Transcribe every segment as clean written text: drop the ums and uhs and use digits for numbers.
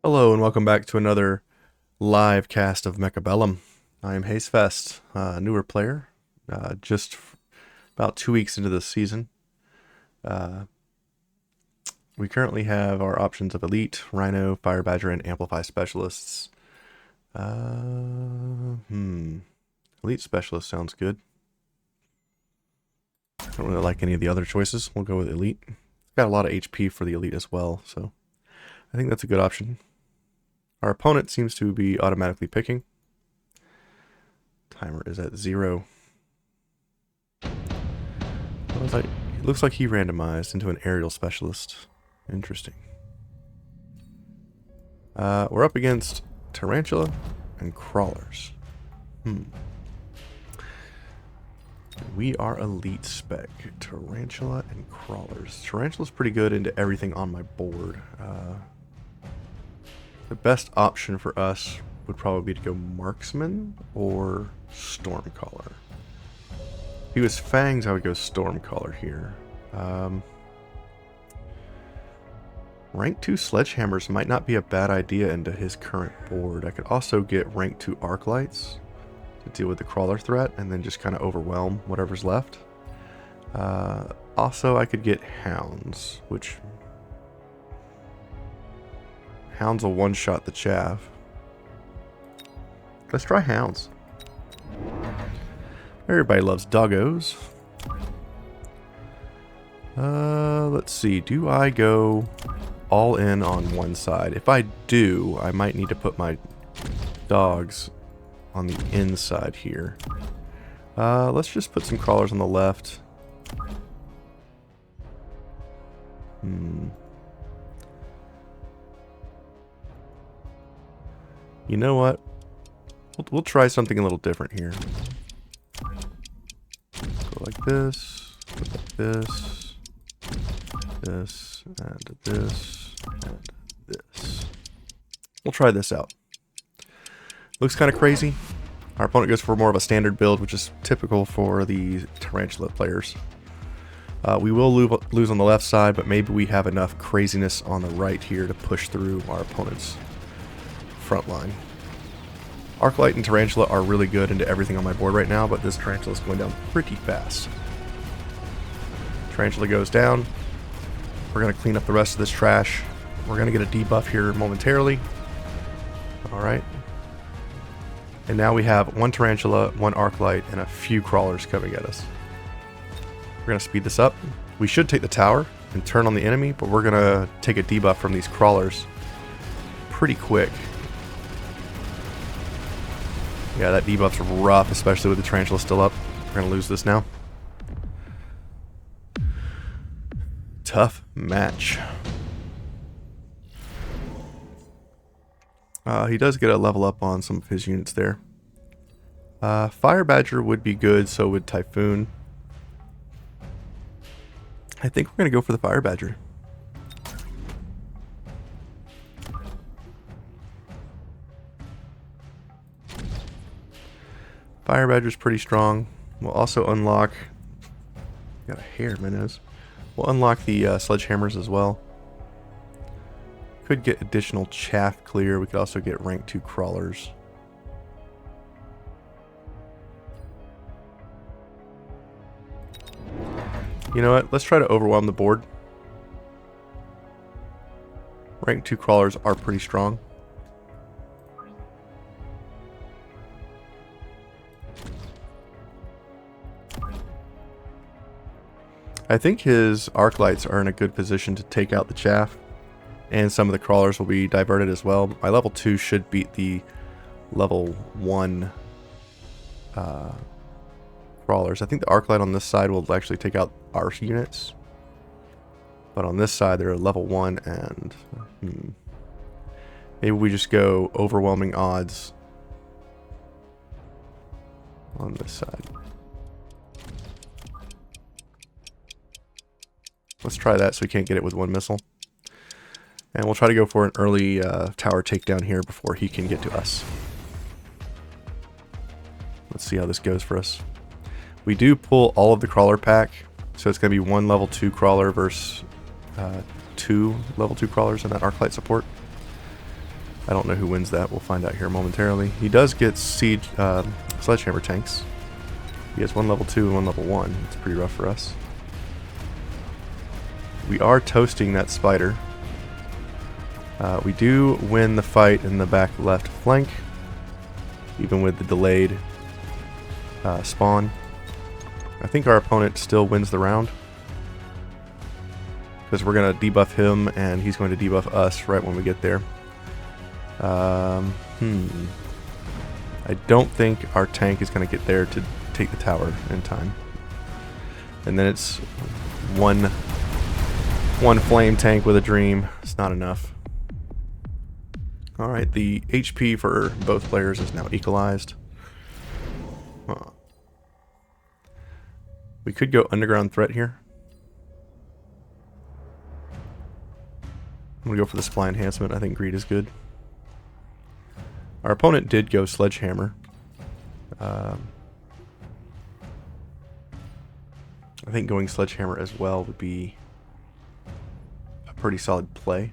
Hello and welcome back to another live cast of Mechabellum. I am Hazefest, a newer player, about 2 weeks into this season. We currently have our options of Elite, Rhino, Fire Badger, and Amplify Specialists. Elite Specialist sounds good. I don't really like any of the other choices. We'll go with Elite. Got a lot of HP for the Elite as well, so I think that's a good option. Our opponent seems to be automatically picking. Timer is at 0. It looks like he randomized into an aerial specialist. Interesting. We're up against Tarantula and Crawlers. We are Elite Spec. Tarantula and Crawlers. Tarantula's pretty good into everything on my board. The best option for us would probably be to go Marksman or Stormcaller. If he was Fangs, I would go Stormcaller here. Rank 2 Sledgehammers might not be a bad idea into his current board. I could also get Rank 2 Arclights to deal with the Crawler threat and then just kind of overwhelm whatever's left. Also, I could get Hounds, which... Hounds will one-shot the chaff. Let's try Hounds. Everybody loves doggos. Let's see. Do I go all in on one side? If I do, I might need to put my dogs on the inside here. Let's just put some crawlers on the left. You know what? We'll try something a little different here. Go like this, this, and this, and this. We'll try this out. Looks kind of crazy. Our opponent goes for more of a standard build, which is typical for the Tarantula players. We will lose on the left side, but maybe we have enough craziness on the right here to push through our opponent's front line. Arclight and Tarantula are really good into everything on my board right now, but this Tarantula is going down pretty fast. Tarantula goes down. We're going to clean up the rest of this trash. We're going to get a debuff here momentarily. Alright. And now we have one Tarantula, one Arclight, and a few Crawlers coming at us. We're going to speed this up. We should take the tower and turn on the enemy, but we're going to take a debuff from these Crawlers pretty quick. Yeah, that debuff's rough, especially with the Tarantula still up. We're going to lose this now. Tough match. He does get a level up on some of his units there. Fire Badger would be good, so would Typhoon. I think we're going to go for the Fire Badger. Fire Badger's pretty strong. We'll also unlock... Got a hair in my nose. We'll unlock the Sledgehammers as well. Could get additional chaff clear. We could also get rank 2 Crawlers. You know what? Let's try to overwhelm the board. Rank 2 Crawlers are pretty strong. I think his Arclights are in a good position to take out the chaff, and some of the Crawlers will be diverted as well. My level 2 should beat the level 1 Crawlers. I think the Arclight on this side will actually take out our units, but on this side they're level 1, and maybe we just go overwhelming odds on this side. Let's try that so we can't get it with one missile. And we'll try to go for an early tower takedown here before he can get to us. Let's see how this goes for us. We do pull all of the Crawler pack, so it's going to be one level 2 Crawler versus 2 level 2 Crawlers in that Arclight support. I don't know who wins that. We'll find out here momentarily. He does get siege sledgehammer tanks. He has one level 2 and one level 1. It's pretty rough for us. We are toasting that spider. We do win the fight in the back left flank, even with the delayed spawn. I think our opponent still wins the round, because we're going to debuff him and he's going to debuff us right when we get there. I don't think our tank is going to get there to take the tower in time. And then it's one flame tank with a dream. It's not enough. Alright, the HP for both players is now equalized. We could go underground threat here. I'm going to go for the supply enhancement. I think greed is good. Our opponent did go sledgehammer. I think going sledgehammer as well would be a pretty solid play.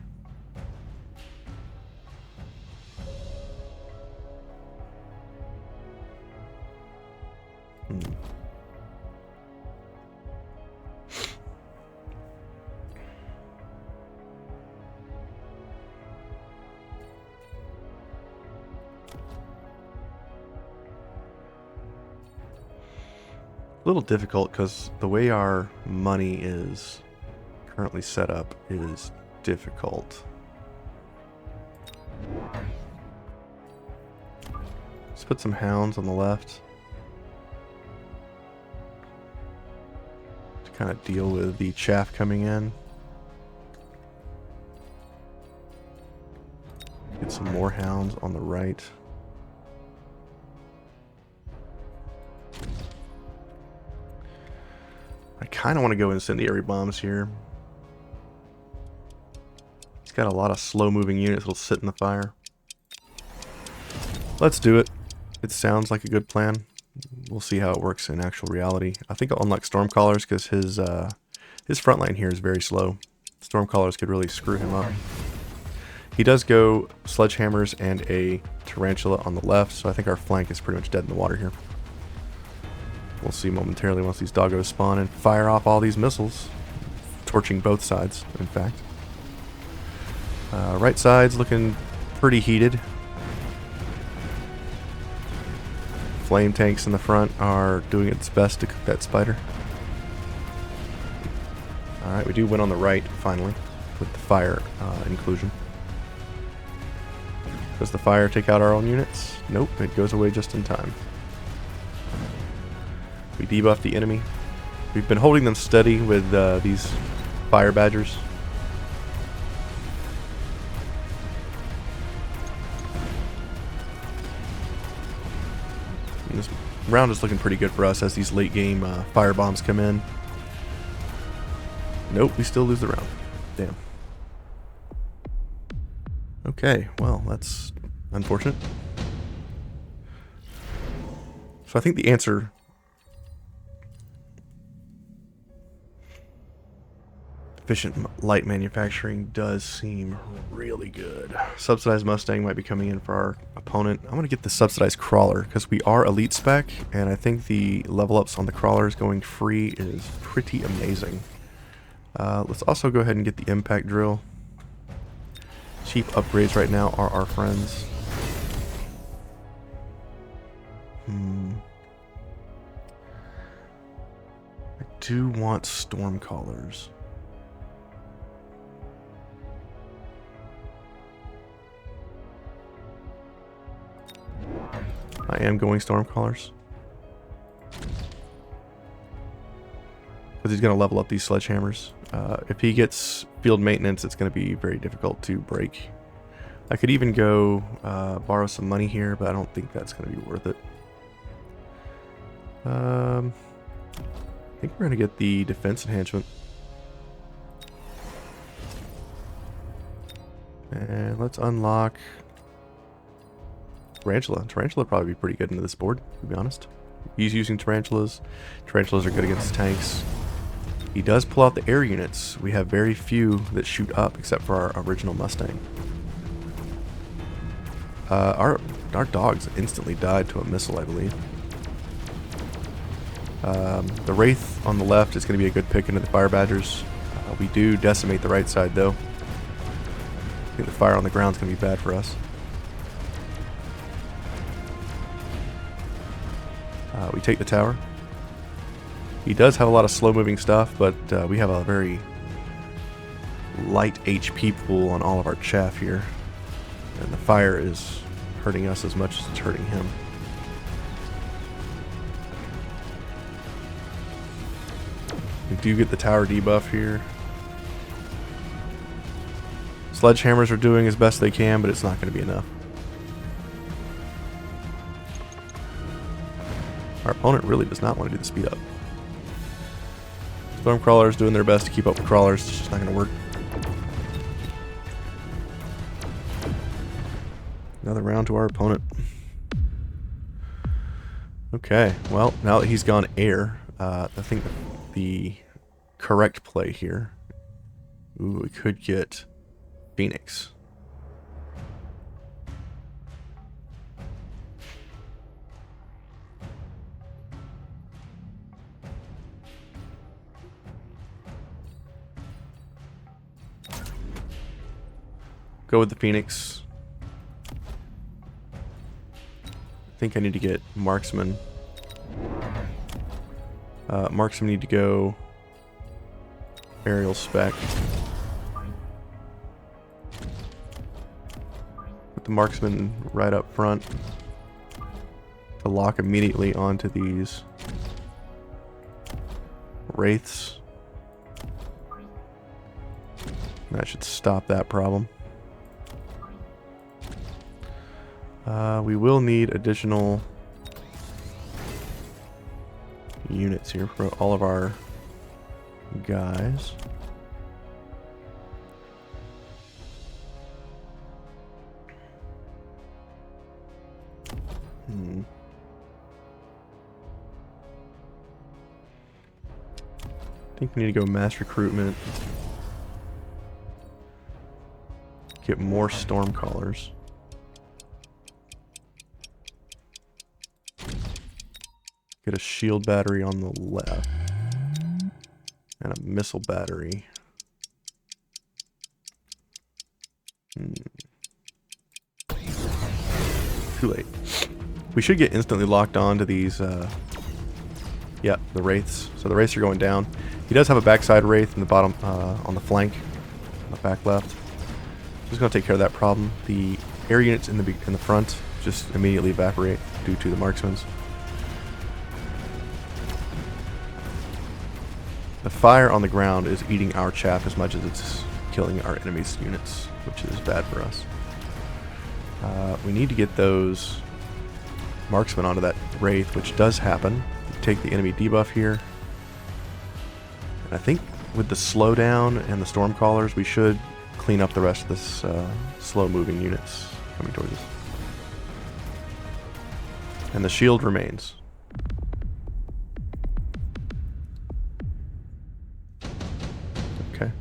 A little difficult because the way our money is currently set up is difficult. Let's put some hounds on the left to kind of deal with the chaff coming in. Get some more hounds on the right. I kind of want to go incendiary bombs here. He's got a lot of slow-moving units that'll sit in the fire. Let's do it. It sounds like a good plan. We'll see how it works in actual reality. I think I'll unlock Stormcallers because his front line here is very slow. Stormcallers could really screw him up. He does go sledgehammers and a tarantula on the left, so I think our flank is pretty much dead in the water here. We'll see momentarily once these doggos spawn and fire off all these missiles. Torching both sides, in fact. Right side's looking pretty heated. Flame tanks in the front are doing its best to cook that spider. Alright, we do win on the right, finally, with the fire inclusion. Does the fire take out our own units? Nope, it goes away just in time. We debuff the enemy. We've been holding them steady with these fire badgers. And this round is looking pretty good for us as these late game fire bombs come in. Nope, we still lose the round. Damn. Okay, well, that's unfortunate. So I think the answer... Efficient light manufacturing does seem really good. Subsidized Mustang might be coming in for our opponent. I'm going to get the subsidized crawler because we are elite spec, and I think the level ups on the crawlers going free is pretty amazing. Let's also go ahead and get the impact drill. Cheap upgrades right now are our friends. I do want Stormcallers. I am going Stormcallers. Because he's going to level up these sledgehammers. If he gets field maintenance, it's going to be very difficult to break. I could even go borrow some money here, but I don't think that's going to be worth it. I think we're going to get the defense enhancement. And let's unlock... Tarantula. Tarantula would probably be pretty good into this board, to be honest. He's using tarantulas. Tarantulas are good against tanks. He does pull out the air units. We have very few that shoot up, except for our original Mustang. Our dogs instantly died to a missile, I believe. The Wraith on the left is going to be a good pick into the Fire Badgers. We do decimate the right side, though. I think the fire on the ground is going to be bad for us. We take the tower. He does have a lot of slow-moving stuff, but we have a very light HP pool on all of our chaff here. And the fire is hurting us as much as it's hurting him. We do get the tower debuff here. Sledgehammers are doing as best they can, but it's not going to be enough. Our opponent really does not want to do the speed up. Stormcrawlers doing their best to keep up with crawlers. It's just not going to work. Another round to our opponent. Okay, well, now that he's gone air, I think the correct play here. Ooh, we could get Phoenix. Go with the Phoenix. I think I need to get Marksman. Marksman need to go Aerial Spec. Put the Marksman right up front to lock immediately onto these Wraiths. That should stop that problem. We will need additional units here for all of our guys. I think we need to go mass recruitment. Get more Stormcallers. Get a shield battery on the left. And a missile battery. Too late. We should get instantly locked on to these, yeah, the Wraiths. So the Wraiths are going down. He does have a backside Wraith in the bottom, on the flank, on the back left. Just going to take care of that problem. The air units in the front just immediately evaporate due to the marksmans. The fire on the ground is eating our chaff as much as it's killing our enemy's units, which is bad for us. We need to get those marksmen onto that Wraith, which does happen. Take the enemy debuff here. And I think with the slowdown and the Stormcallers, we should clean up the rest of this slow-moving units coming towards us. And the shield remains. Okay.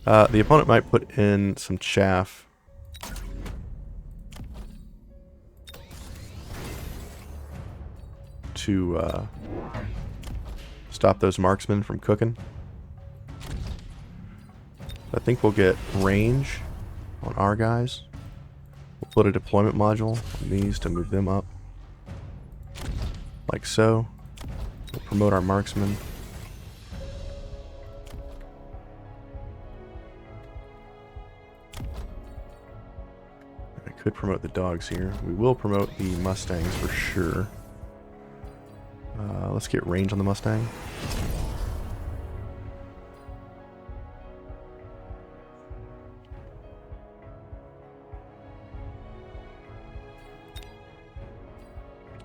The opponent might put in some chaff. To stop those marksmen from cooking. I think we'll get range on our guys. We'll put a deployment module on these to move them up. Like so. We'll promote our marksmen. I could promote the dogs here. We will promote the Mustangs for sure. Let's get range on the Mustang.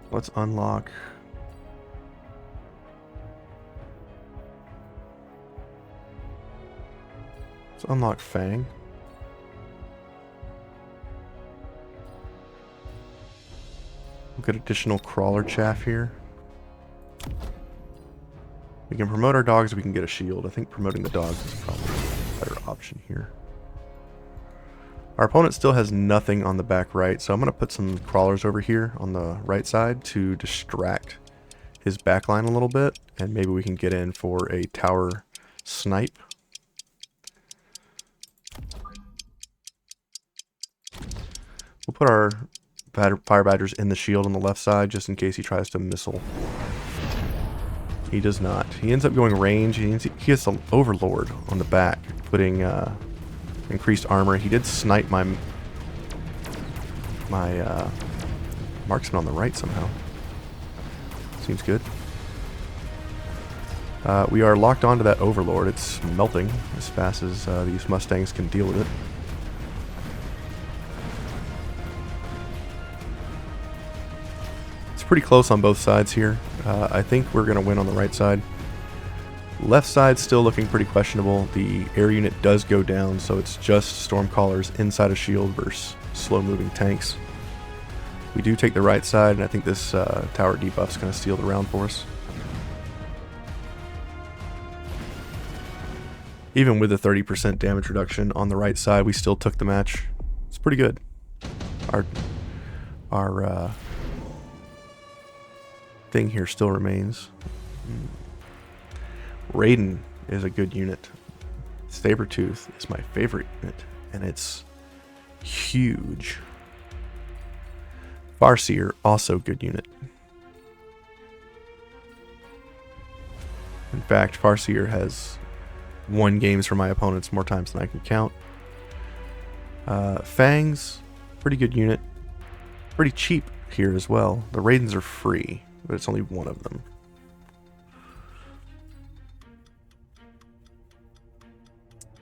Let's unlock. Let's unlock Fang. We'll get additional crawler chaff here. We can promote our dogs, we can get a shield. I think promoting the dogs is probably a better option here. Our opponent still has nothing on the back right, so I'm going to put some crawlers over here on the right side to distract his backline a little bit, and maybe we can get in for a tower snipe. We'll put our fire badgers in the shield on the left side just in case he tries to missile. He does not. He ends up going range. He gets the Overlord on the back, putting increased armor. He did snipe my marksman on the right somehow. Seems good. We are locked onto that Overlord. It's melting as fast as these Mustangs can deal with it. It's pretty close on both sides here. I think we're going to win on the right side. Left side still looking pretty questionable. The air unit does go down, so it's just Stormcallers inside a shield versus slow-moving tanks. We do take the right side, and I think this tower debuff is going to steal the round for us. Even with the 30% damage reduction on the right side, we still took the match. It's pretty good. Our thing here still remains. Raiden is a good unit. Sabertooth is my favorite unit, and it's huge. Farseer, also good unit. In fact, Farseer has won games for my opponents more times than I can count. Fangs, pretty good unit. Pretty cheap here as well. The Raidens are free, but it's only one of them.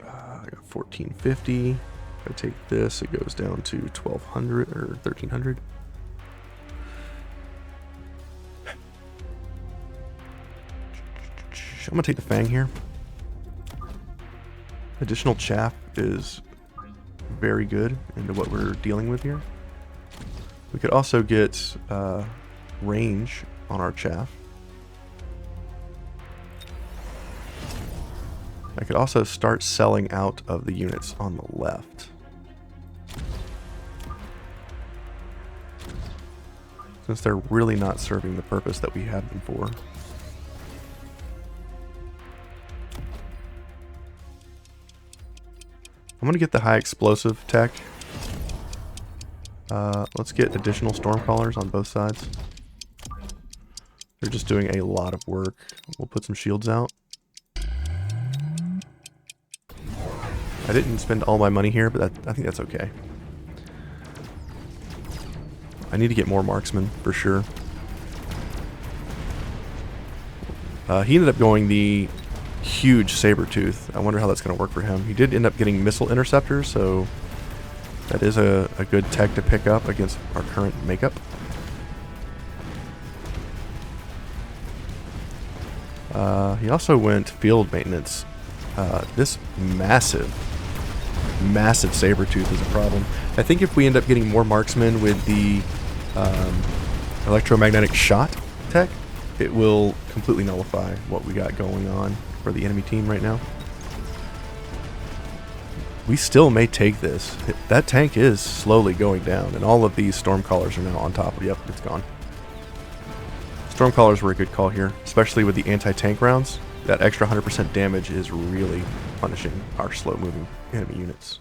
I got 1450. If I take this, it goes down to 1200 or 1300. I'm gonna take the Fang here. Additional chaff is very good into what we're dealing with here. We could also get range on our chaff. I could also start selling out of the units on the left. Since they're really not serving the purpose that we had them for. I'm going to get the high explosive tech. Let's get additional Stormcallers on both sides. They're just doing a lot of work. We'll put some shields out. I didn't spend all my money here, but I think that's okay. I need to get more marksmen, for sure. He ended up going the huge Sabertooth. I wonder how that's going to work for him. He did end up getting missile interceptors, so that is a good tech to pick up against our current makeup. He also went field maintenance. This massive Sabertooth is a problem. I think if we end up getting more marksmen with the electromagnetic shot tech, it will completely nullify what we got going on for the enemy team right now. We still may take this. That tank is slowly going down, and all of these Stormcallers are now on top of it. Yep, it's gone. Stormcallers were a good call here, especially with the anti-tank rounds. That extra 100% damage is really punishing our slow-moving enemy units.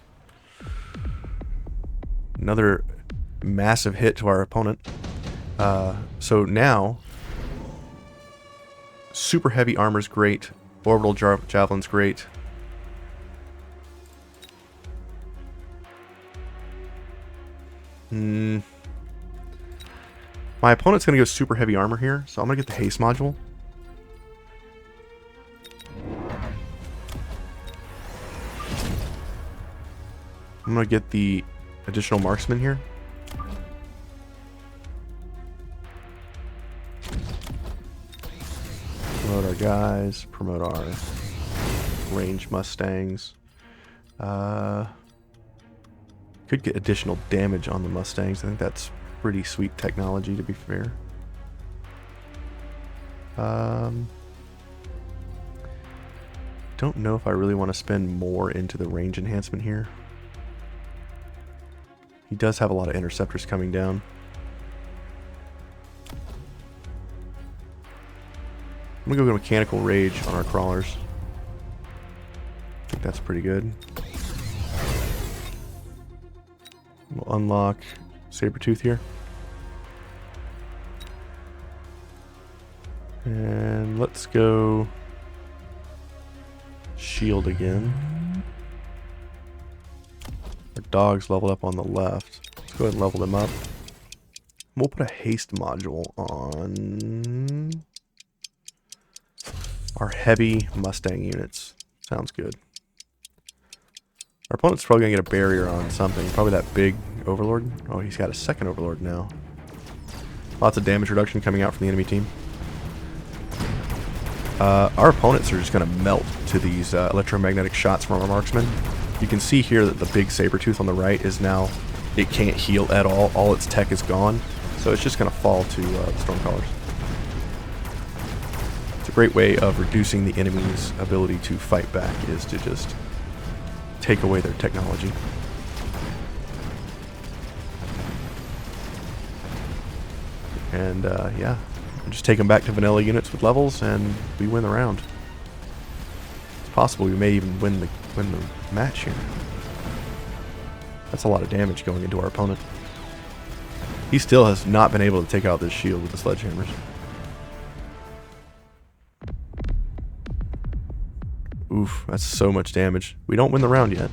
Another massive hit to our opponent. So now, super heavy armor's great. Orbital javelin's great. My opponent's going to go super heavy armor here, so I'm going to get the haste module. I'm going to get the additional marksman here. Promote our guys, promote our range Mustangs. Could get additional damage on the Mustangs. I think that's pretty sweet technology, to be fair. Don't know if I really want to spend more into the range enhancement here. He does have a lot of interceptors coming down. I'm gonna go Mechanical Rage on our crawlers. I think that's pretty good. We'll unlock Sabertooth here. And let's go Shield again. Our dog's leveled up on the left. Let's go ahead and level them up. We'll put a haste module on our heavy Mustang units. Sounds good. Our opponent's probably going to get a barrier on something. Probably that big Overlord. Oh, he's got a second Overlord now. Lots of damage reduction coming out from the enemy team. Our opponents are just going to melt to these electromagnetic shots from our marksmen. You can see here that the big Sabertooth on the right is now, it can't heal at all. All its tech is gone. So it's just going to fall to the Stormcallers. It's a great way of reducing the enemy's ability to fight back, is to just take away their technology. And yeah, just take them back to vanilla units with levels, and we win the round. It's possible we may even win the match here. That's a lot of damage going into our opponent. He still has not been able to take out this shield with the sledgehammers. Oof, that's so much damage. We don't win the round yet.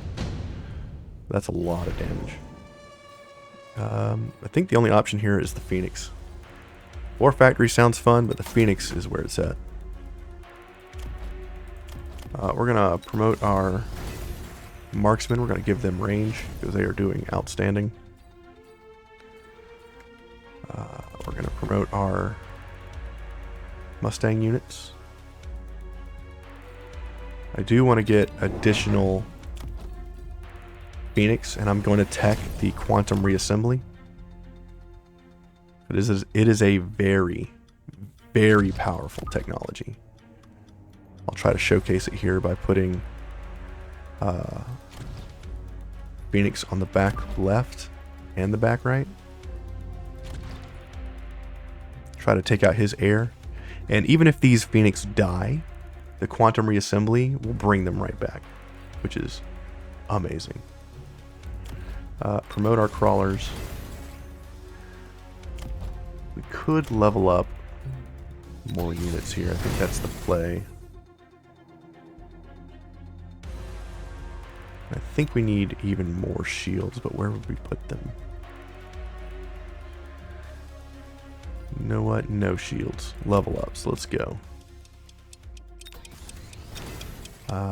That's a lot of damage. I think the only option here is the Phoenix. War Factory sounds fun, but the Phoenix is where it's at. We're going to promote our marksmen. We're going to give them range because they are doing outstanding. We're going to promote our Mustang units. I do want to get additional Phoenix, and I'm going to tech the Quantum Reassembly. It is a very, very powerful technology. I'll try to showcase it here by putting Phoenix on the back left and the back right. Try to take out his air. And even if these Phoenix die, the Quantum Reassembly will bring them right back, which is amazing. Promote our crawlers. We could level up more units here. I think that's the play. I think we need even more shields, but where would we put them? You know what? No shields. Level ups. Let's go.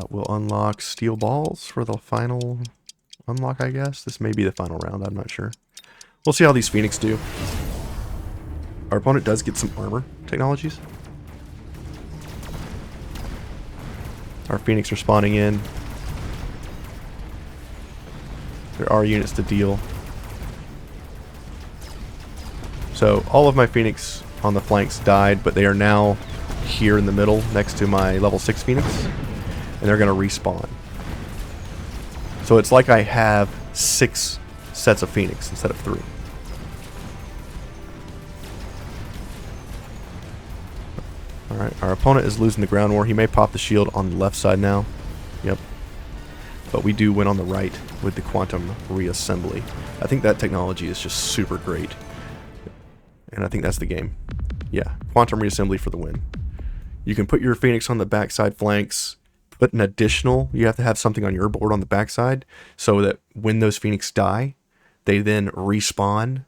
We'll unlock steel balls for the final unlock, I guess. This may be the final round. I'm not sure. We'll see how these Phoenix do. Our opponent does get some armor technologies. Our Phoenix are spawning in. There are units to deal. So all of my Phoenix on the flanks died, but they are now here in the middle next to my level 6 Phoenix. And they're going to respawn. So it's like I have 6 sets of Phoenix instead of 3. Alright, our opponent is losing the ground war. He may pop the shield on the left side now. Yep. But we do win on the right with the Quantum Reassembly. I think that technology is just super great. And I think that's the game. Yeah, Quantum Reassembly for the win. You can put your Phoenix on the backside flanks. Put an additional, you have to have something on your board on the backside so that when those Phoenix die, they then respawn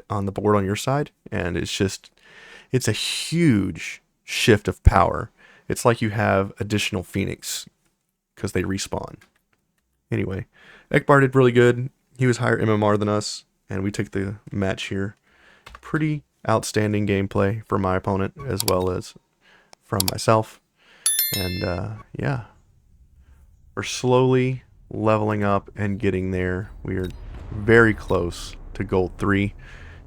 on the board on your side. And it's a huge shift of power. It's like you have additional Phoenix because they respawn. Anyway, Ekbar did really good. He was higher MMR than us, and we took the match here. Pretty outstanding gameplay for my opponent as well as from myself. And yeah, we're slowly leveling up and getting there. We are very close to gold 3,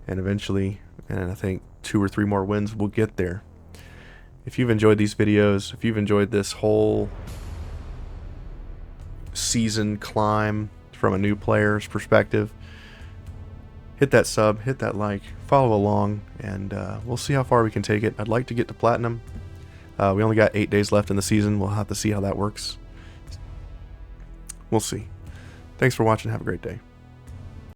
and eventually, and I think 2 or 3 more wins, we'll get there. If you've enjoyed these videos, if you've enjoyed this whole season climb from a new player's perspective. Hit that sub, hit that like, follow along, and we'll see how far we can take it. I'd like to get to platinum. We only got 8 days left in the season. We'll have to see how that works. We'll see. Thanks for watching. Have a great day.